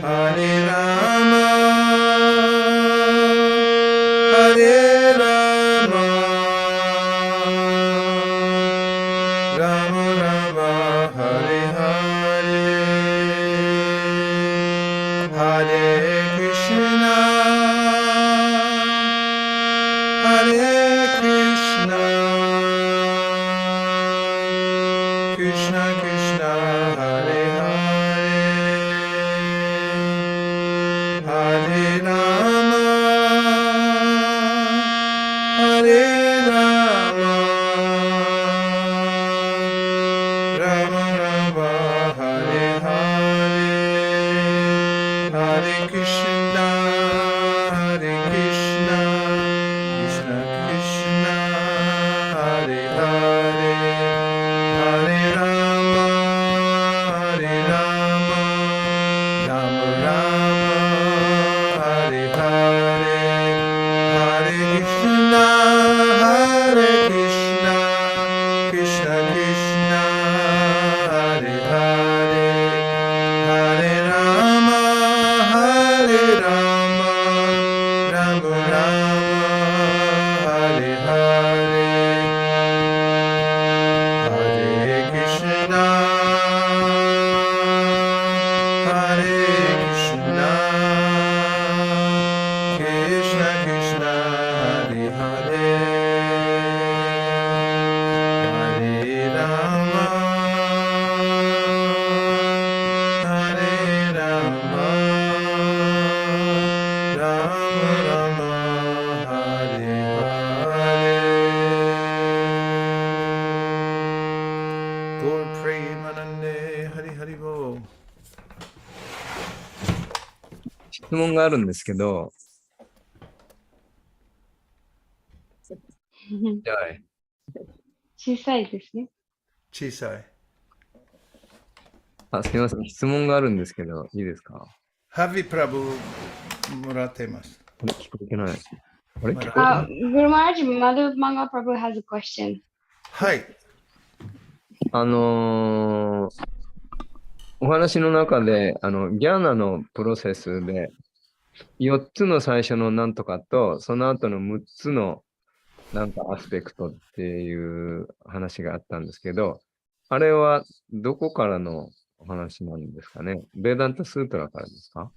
Hare Rama Hare Rama Rama Rama Hare Hare Hare Krishna Hare Krishna Krishna Krishna Hare Hare Hare Rama Hare Rama Rama Rama Hare Hare Hare Krishna Hare Krishna Krishna Krishna Hare Hare Hare Rama Hare Rama Rama Rama Hare Hare Hare Krishna Hare Krishna Krishna Krishna Hare Hare Hare Rama Hare Rama Rama Rama Hare Hare Hare Krishna Hare Krishna Krishna Krishna Hare Hare Hare Rama Hare Rama Rama Rama Hare Hare Gaur Premanande Hari Hari Bol 質問があるんですけど、じゃあ、小さいですね。小さいすみません。質問があるんですけど、いいですか？ハビプラブもらっています。あれ、聞こえてない。あれ、聞こえてUh, ない。 Guru Maharaj, Madhu Manga Prabhu has a question. はい。お話の中で、ギャーナのプロセスで、4つの最初のなんとかと、その後の6つのなんかアスペクトっていう話があったんですけど、あれはどこからのお話なんですかね？ベーダンタスートラからですか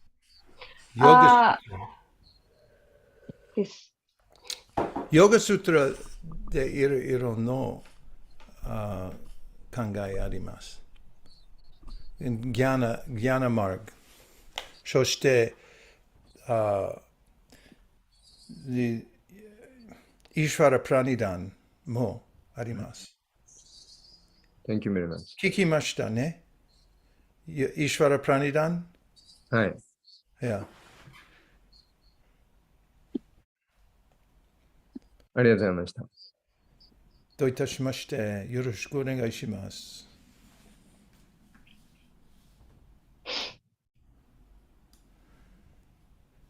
？This. ヨガスートラでいろいろの考えあります。ギャナマーグ。そしてイシュワラプラニダンもあります。Thank you very much. 聞きましたね。イシュワラプラニダン？はい。いや。ありがとうございました。どういたしまして、よろしくお願いします。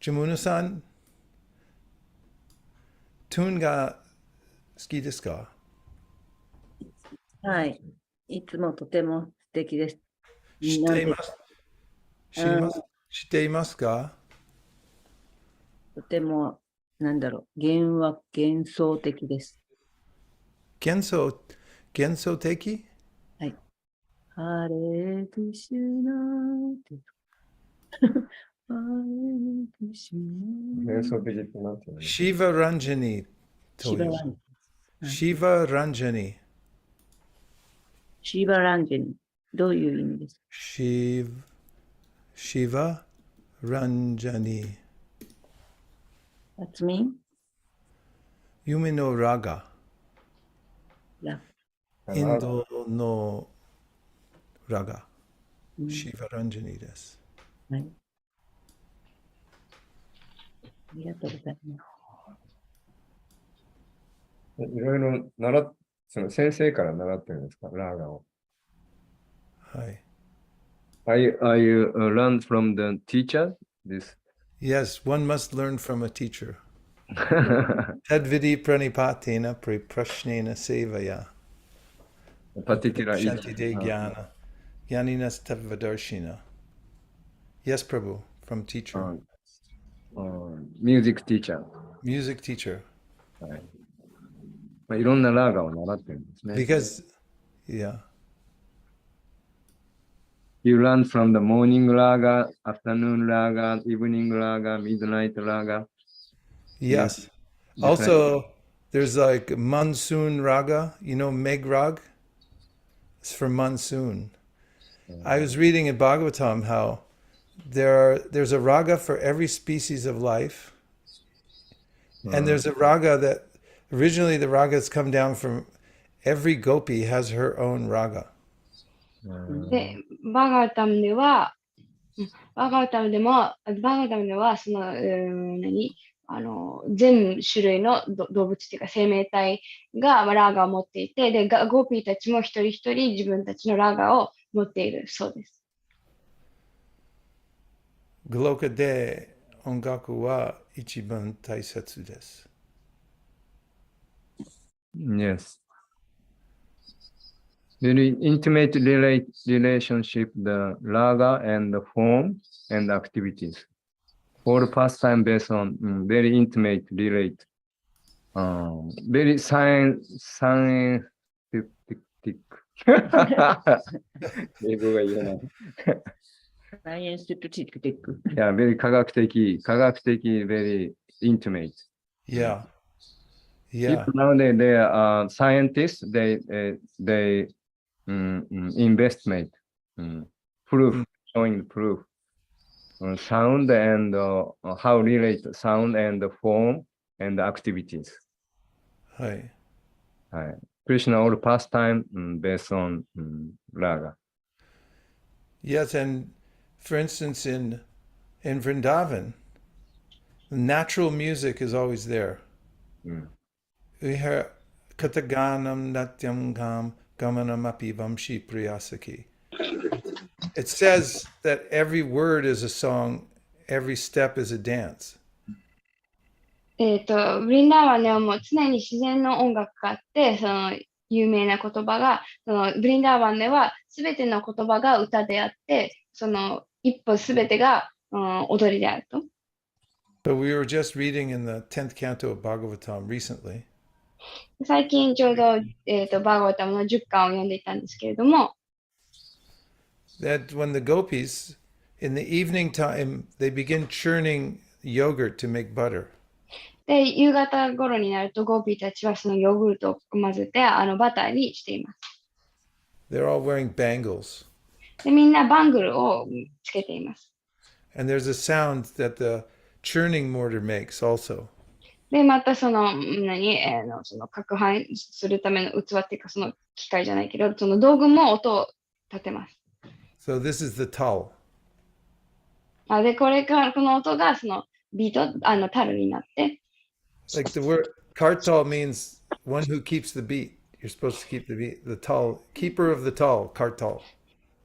ジムヌさん、トゥーンが好きですか？はい。いつもとても素敵です。知っています。知っていますか？とても、なんだろう、幻想的です。幻想的？はい。ハレクシュナーって。ハレクシュナー。幻想的ってなんていうの？シーバ・ランジャニという。シーバ・ランジャニ。シーバランジェニ。どういう意味ですか？シーバ・ランジャニ。That's mean? 夢のラガ。ラ。インドのラガ。シーバ・ランジャニです。はい。ありがとうございます。いろいろその先生から習ってるんですか？ラーガを。はい。Are you learned from the teacher? This. Yes, one must learn from a teacher. Tadvidi pranipatina priprashnena sevaya. particular Shanti de Jnana. Jnaninas Tavadarshina. Yes, Prabhu, from teacher. music teacher。Music teacher. はい。まあ、いろんなラーガを習ってるんですね。Because, yeah. You learn from the morning raga, afternoon raga, evening raga, midnight raga. Yes. Different. Also, there's like monsoon raga, you know, Meg Rag? It's for monsoon. I was reading in Bhagavatam how there's a raga for every species of life, and there's a raga that originally the ragas come down from every gopi has her own raga. で、バガータムでは、バガータムでも、バガータムでは、その、全種類の動物っていうか生命体がラーガを持っていて、で、ゴーピーたちも一人一人自分たちのラーガを持っているそうです。Goloka de ongaku wa ichiban taisetsu desu. Yes. Very intimate relationship, the raga and the form and activities. All pastime based on very intimate relate. Very scientific. 英語が言えない。サイエンスとチックテック。Yeah, very 科学的、very intimate. Yeah. Yeah. People nowadays they are scientists. They investment proof, showing proof. Sound and how relate sound and the form and the activities. Hi. Krishna all pastime based on raga. Yes, and for instance, in Vrindavan, natural music is always there. We hear Kataganam Natyam Gam Gamanam Api Vamshi Priyasaki. It says that every word is a song, every step is a dance. ブリンダーバンではもう常に自然の音楽があって、その有名な言葉が、そのブリンダーバンでは全ての言葉が歌であって、その一歩全てが、踊りであると。But we were just reading in the 10th canto of Bhagavatam recently. 最近ちょうど、バーガータムの10巻を読んでいたんですけれども、That when the gopis, in the evening time, they begin churning yogurt to make butter. で、夕方頃になるとゴーピーたちはそのヨーグルトを混ぜてバターにしています。They're all wearing bangles. で、みんなバングルをつけています。And there's a sound that the churning mortar makes also. で、またその、その攪拌するための器っていうか、その機械じゃないけど、その道具も音を立てます。So this is the tal. で、この音がそのビート、タルになって。Like the word kartal means one who keeps the beat. You're supposed to keep the beat. The tal, keeper of the tal, kartal.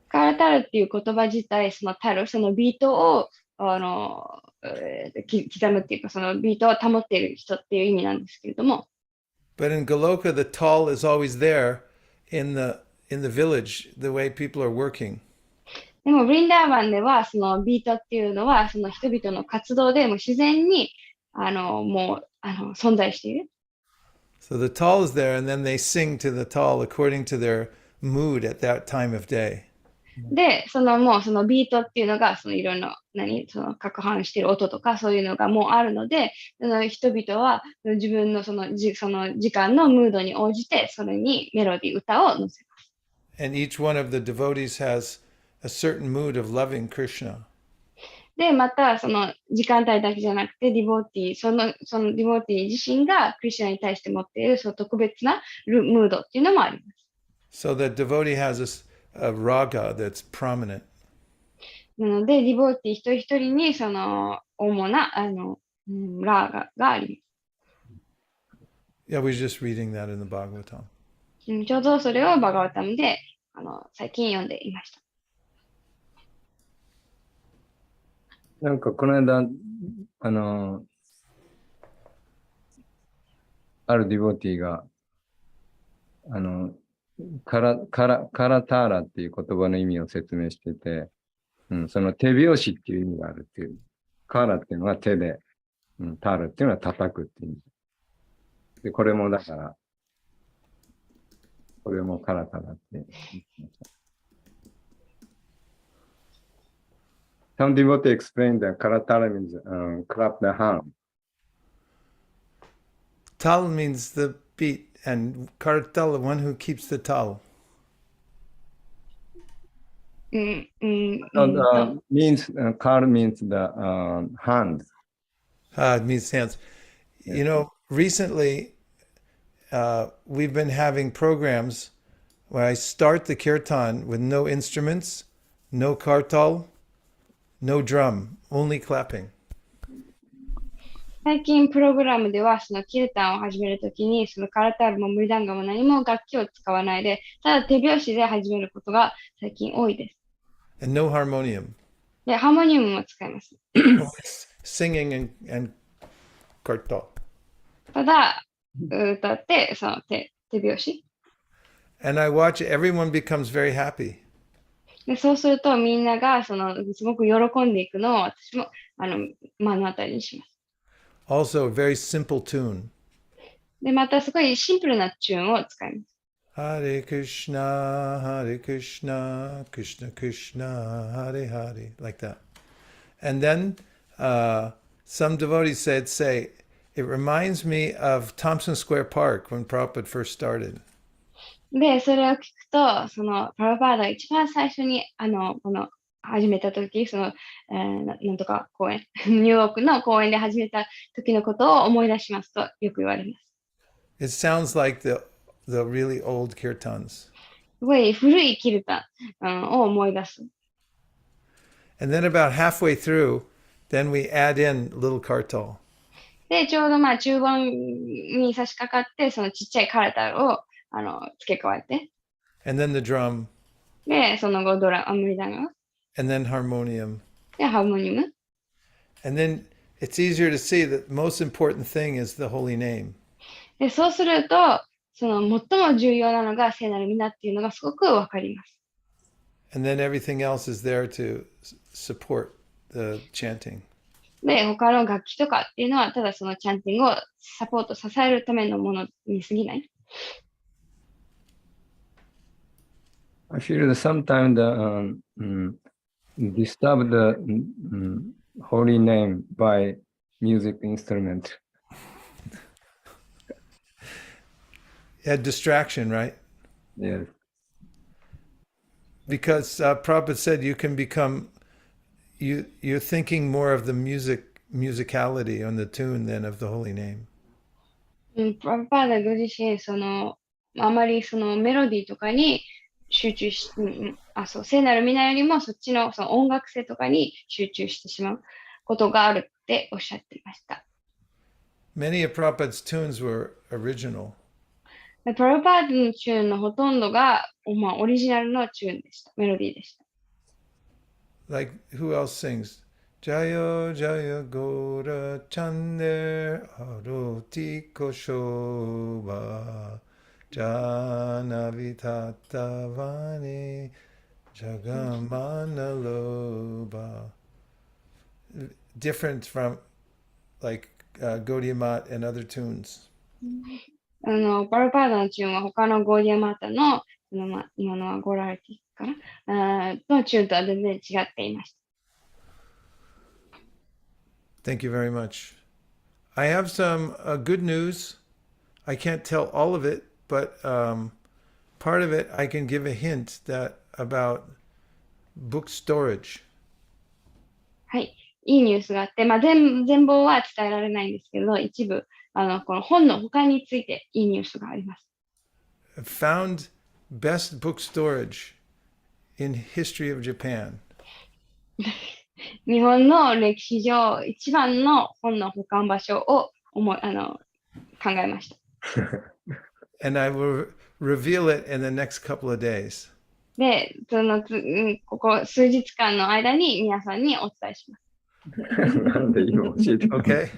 カータルっていう言葉自体、そのタル、そのビートを、刻むっていうか、そのビートを保っている人っていう意味なんですけれども。But in Goloka, the tal is always there in the village, the way people are working. でも、ブリンダーバンでは、そのビートっていうのは、その人々の活動でも自然に、もう、存在している。So the tal is there, and then they sing to the tal according to their mood at that time of day. で、もうそのビートっていうのが、そのいろんな、その攪拌している音とかそういうのがもうあるので、その人々は自分のその時間のムードに応じて、それにメロディー、歌を乗せます。And each one of the devotees has a certain mood of loving Krishna. で、また、その時間帯だけじゃなくて、ディボーティー、そのディボーティー自身がクリスチャンに対して持っているその特別なムードっていうのもあります。So the devotee has a raga that's prominent. なので、ディボーティー一人一人にその主なラーガがあります。Yeah, we were just reading that in the Bhagavatam. ちょうどそれをバガワタムで最近読んでいました。なんかこの間、あるディボティが、カラターラっていう言葉の意味を説明してて、その手拍子っていう意味があるっていう。カラっていうのは手で、タールっていうのは叩くっていう意味。で、これもだから、これもカラタラって言ってました。Some devotee explained that karatara means clap the hand. Tal means the beat, and kartal, the one who keeps the tal. So the means kar means the hand. It means hands. Yeah. You know, recently we've been having programs where I start the kirtan with no instruments, no kartal, no drum, only clapping. 最近プログラムではそのキルタンを始めるときにそのカラタールもムリダンガも何も楽器を使わないでただ手拍子で始めることが最近多いです。And no harmonium. で、ハーモニウムも使います。Singing and kartal. ただ歌ってその手拍子 And I watch everyone becomes very happy. で、そうするとみんながそのすごく喜んでいくのを私も目の当たりにします。Also, a very simple tune. で、またすごいシンプルなチューンを使います。Hare Krishna, Krishna Krishna, Hare Hare, like that. And then some devotees say, it reminds me of Thompson Square Park when Prabhupada first started. で、それを聞くと、そのプラブパーダが一番最初にこの始めた時、その、なんとか公園、ニューヨークの公園で始めた時のことを思い出しますとよく言われます。It sounds like the really old kirtans. すごい古いキルタンを思い出す。And then about halfway through, then we add in little kartal. で、ちょうど中盤に差し掛かって、そのちっちゃいカラタルを付け加えて。And then the drum. で、その後ムリダンガ。And then harmonium. で、ハーモニウム。And then it's easier to see that the most important thing is the holy name. で、そうすると、その最も重要なのが聖なる皆っていうのがすごくわかります。And then everything else is there to support the chanting. で、他の楽器とかっていうのは、ただそのチャンティングをサポート、支えるためのものに過ぎない。I feel that sometimes disturb the holy name by music instrument. Yeah, distraction, right? Yes. Because Prabhupada said you can become, you're thinking more of the musicality on the tune than of the holy name. プラブパーダご自身、あまりそのメロディーとかに集中し、聖なる皆よりもそっちの、その音楽性とかに集中してしまうことがあるっておっしゃっていました。Many of Prabhupada's tunes were original. プラブパーダのチューンのほとんどが、オリジナルのチューンでした。メロディーでした。Like, who else sings? Jayo Jaya Gora Chande Aroti Koshoba Janavitatavani Jagamanaloba. Different from like Gaudiya Mat and other tunes. パラパーダのチューンは他のゴーディアマータの、今のはゴラルティかなのチューンとは全然違っていました。Thank you very much. I have some good news. I can't tell all of it, but part of it I can give a hint that about book storage. はい。いいニュースがあって、全貌は伝えられないんですけど、一部、この本の他についていいニュースがあります。Found best book storage in history of Japan. 日本の歴史上一番の本の保管場所を考えました。And I will reveal it in the next couple of days. で、ここ数日間の間に皆さんにお伝えします。なんで今教えてくれ Okay?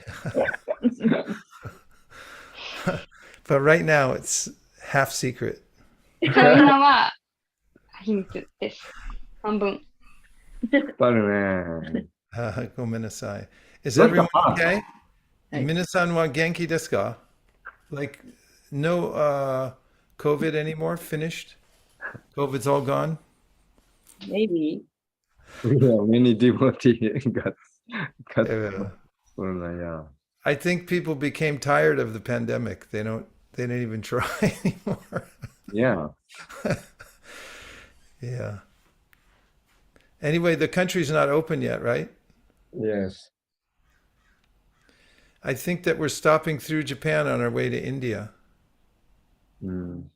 But right now it's half secret. 今は秘密です。半分。引っ張るね。 Gomenasai. Is どうした everyone okay? はい。 Minasan wa genki desu ka? Like, no COVID anymore? Finished? COVID's all gone? Maybe. We have many devotees got Yeah. corona, yeah. I think people became tired of the pandemic. They don't even try anymore. Yeah. Yeah. Anyway, the country's not open yet, right? Yes. I think that we're stopping through Japan on our way to India, うん。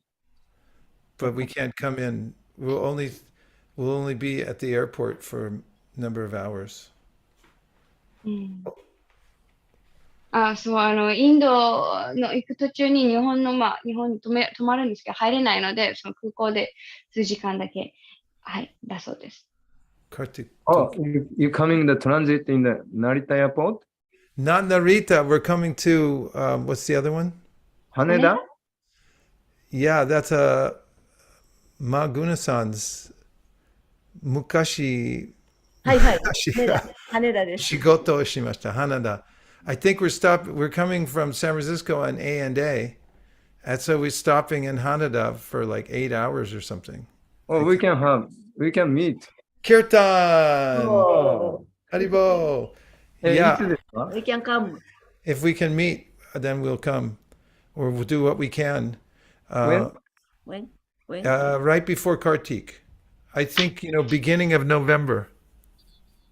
but we can't come in. We'll only be at the airport for a number of hours. そう、インドの行く途中に日本に泊まるんですけど、入れないので、その空港で数時間だけ、はい、だそうです。Kartik. Oh, you coming the transit in the Narita airport? Not Narita. We're coming to what's the other one? Haneda? Yeah, that's a Maguna-san's Mukashi はいはい。羽 Shigoto 田です。 shimashita, Hanada. I think we're coming from San Francisco on A&A. And so we're stopping in Hanada for like 8 hours or something. Oh, we can meet. Kirtan! Oh. Haribo! いつ Yeah, ですか We can come. if we can meet, then we'll come. Or we'll do what we can. When? When? Right before Kartik. I think, beginning of November.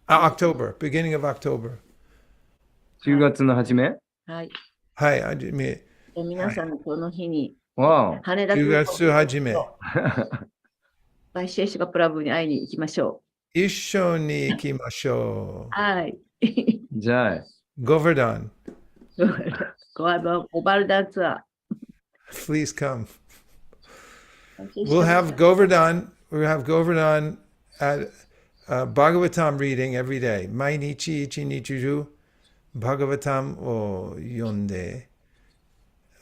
October. Beginning of October. 10月の初めはい。Hi, Hajime. 皆さん、この日に、 Wow. 羽田空港 Yugatsu Hajime. バイシェシカプラブに会いに行きましょ Isho ni ikimashou. う。はい。じゃあ、 Govardhan, オバルダンツア please come. ー。 We'll have Govardhan at Bhagavatam reading every day. Mainichi ichi nichiju Bhagavatam o yonde.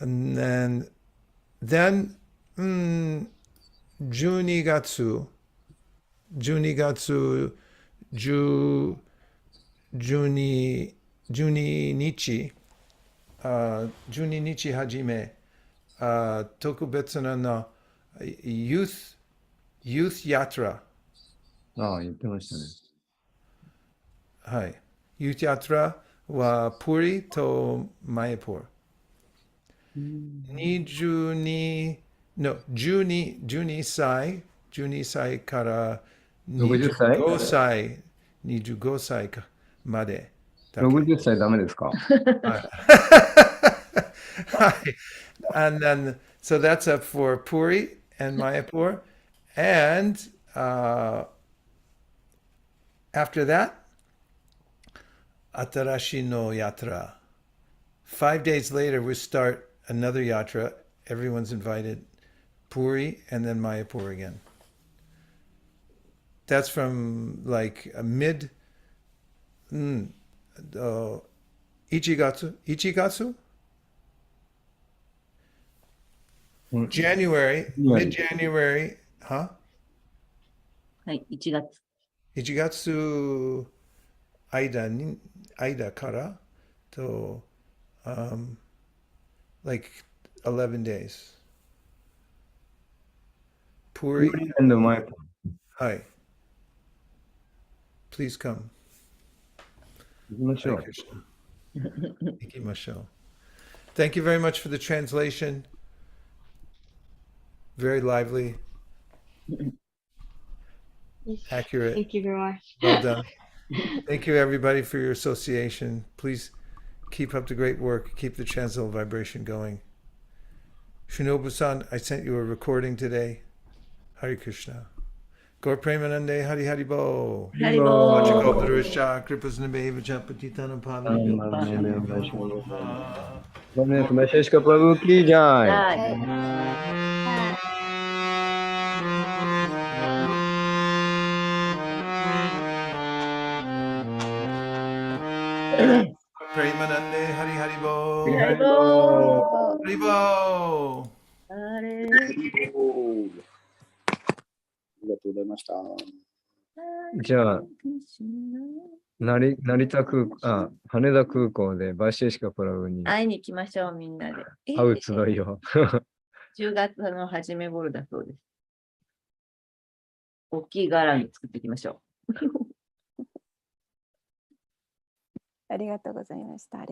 And then 12月12日、12日はじめ、特別なYouth Yatra。ああ、言ってましたね。はい。Youth Yatra はプリとマイポー。12歳から60歳25歳までだけ。60歳ダメですかAnd then, so that's up for Puri and Mayapur. And after that, Atarashi no Yatra. 5 days later, we start another yatra. Everyone's invited. Puri and then Mayapur again. That's from like a mid Ichigatsu? January, mid-January, huh? はい、1月。 1月間からと、like 11 days. Puri. And my Hi. Please come. 行きましょ Hare う。 Krishna. Ikimashou. Thank you very much for the translation. Very lively, accurate. Thank you very much. Well done. Thank you, everybody, for your association. Please keep up the great work. Keep the transcendental vibration going. Shinobu-san, I sent you a recording today. Hare Krishna. Gaur Premanande Hari Hari Bo. ハリボー。 Vajragoparusha Kripasnabheva Patitanam Pavanabhyo. ごめんなさい、バイシェシカプラブキーじゃい。はい。 Premanande Hari Hari Bo. ハリボー。 Hari Bo. あれ、おーありがとうございました。じゃあ、成田空港、羽田空港でバシエシカプラブに会いに行きましょう、みんなで。会う集いを。10月の初め頃だそうです。大きいガラに作っていきましょう。ありがとうございました。